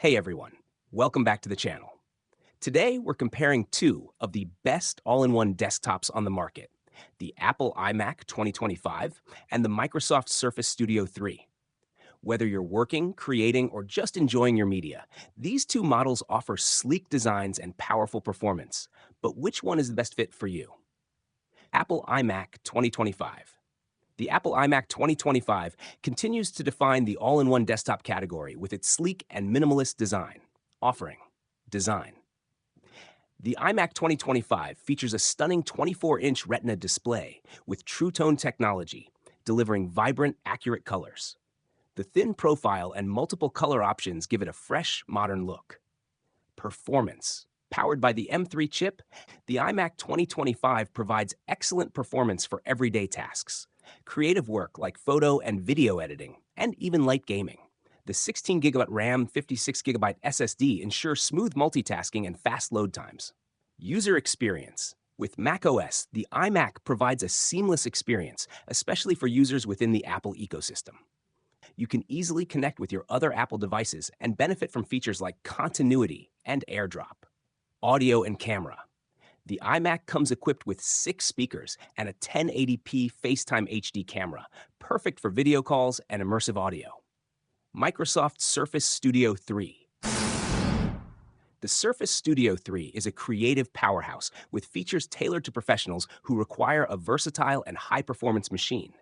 Hey everyone, welcome back to the channel. Today we're comparing two of the best all-in-one desktops on the market, the Apple iMac 2025 and the Microsoft Surface Studio 3. Whether you're working, creating, or just enjoying your media, these two models offer sleek designs and powerful performance. But which one is the best fit for you? Apple iMac 2025. The Apple iMac 2025 continues to define the all-in-one desktop category with its sleek and minimalist design. Offering design. The iMac 2025 features a stunning 24-inch Retina display with True Tone technology, delivering vibrant, accurate colors. The thin profile and multiple color options give it a fresh, modern look. Performance. Powered by the M3 chip, the iMac 2025 provides excellent performance for everyday tasks, creative work like photo and video editing, and even light gaming. The 16GB RAM, 56GB SSD ensure smooth multitasking and fast load times. User experience. With macOS, the iMac provides a seamless experience, especially for users within the Apple ecosystem. You can easily connect with your other Apple devices and benefit from features like continuity and AirDrop. Audio and camera. The iMac comes equipped with 6 speakers and a 1080p FaceTime HD camera, perfect for video calls and immersive audio. Microsoft Surface Studio 3. The Surface Studio 3 is a creative powerhouse with features tailored to professionals who require a versatile and high-performance machine.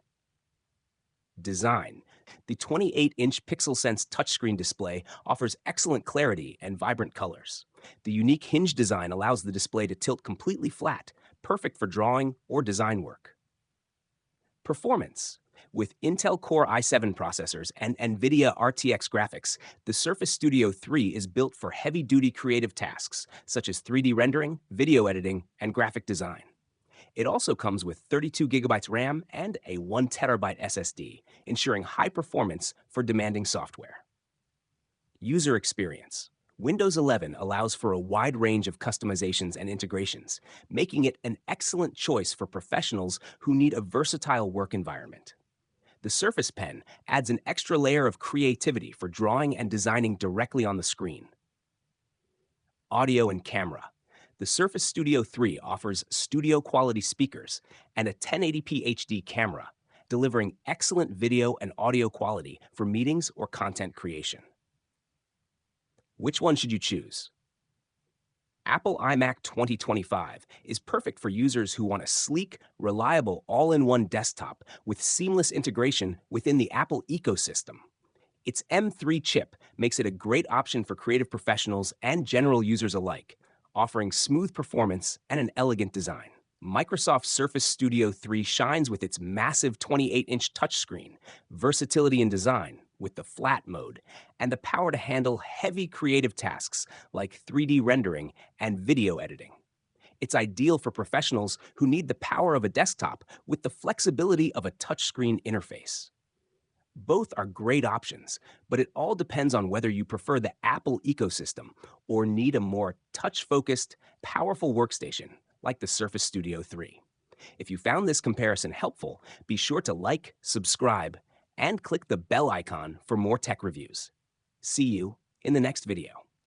Design. The 28-inch PixelSense touchscreen display offers excellent clarity and vibrant colors. The unique hinge design allows the display to tilt completely flat, perfect for drawing or design work. Performance. With Intel Core i7 processors and NVIDIA RTX graphics, the Surface Studio 3 is built for heavy-duty creative tasks, such as 3D rendering, video editing, and graphic design. It also comes with 32GB RAM and a 1TB SSD, ensuring high performance for demanding software. User experience. Windows 11 allows for a wide range of customizations and integrations, making it an excellent choice for professionals who need a versatile work environment. The Surface Pen adds an extra layer of creativity for drawing and designing directly on the screen. Audio and camera. The Surface Studio 3 offers studio-quality speakers and a 1080p HD camera, delivering excellent video and audio quality for meetings or content creation. Which one should you choose? Apple iMac 2025 is perfect for users who want a sleek, reliable, all-in-one desktop with seamless integration within the Apple ecosystem. Its M3 chip makes it a great option for creative professionals and general users alike, offering smooth performance and an elegant design. Microsoft Surface Studio 3 shines with its massive 28-inch touchscreen, versatility in design with the flat mode, and the power to handle heavy creative tasks like 3D rendering and video editing. It's ideal for professionals who need the power of a desktop with the flexibility of a touchscreen interface. Both are great options, but it all depends on whether you prefer the Apple ecosystem or need a more touch-focused, powerful workstation like the Surface Studio 3. If you found this comparison helpful, be sure to like, subscribe, and click the bell icon for more tech reviews. See you in the next video.